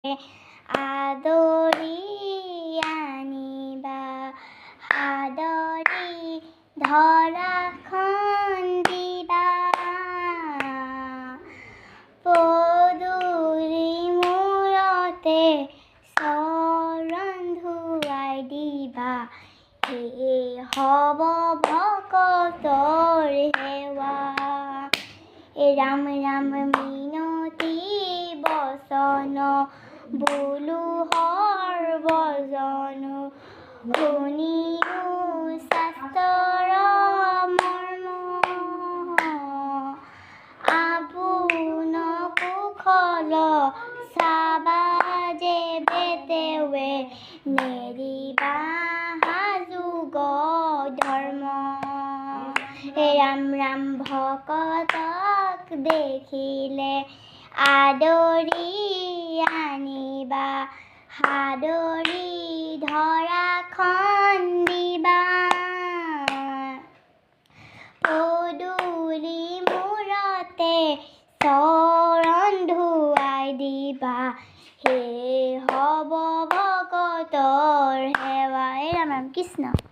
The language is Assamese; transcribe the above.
আদৰি আনিবা সাদৰি ধৰাখন দিবা পদূলি মূৰতে চৰণ ধুৱাই দিবা এই হ'ব ভকতৰ সেৱা ৰাম ৰাম মিনতি বচন বোলো সৰ্বজন শুনিও শাস্ত্ৰৰ মৰ্ম আপোন কুশল চাবা যে বেতেৱে নেৰিবা যুগ ধৰ্ম ৰাম ৰাম ভকতক দেখিলে আদৰি আনিবা সাদৰি ধৰাখন দিবা পদূলি মূৰতে চৰণ ধুৱাই দিবা হে হ'ব ভকতৰ সেৱা ৰাম ৰাম কৃষ্ণ।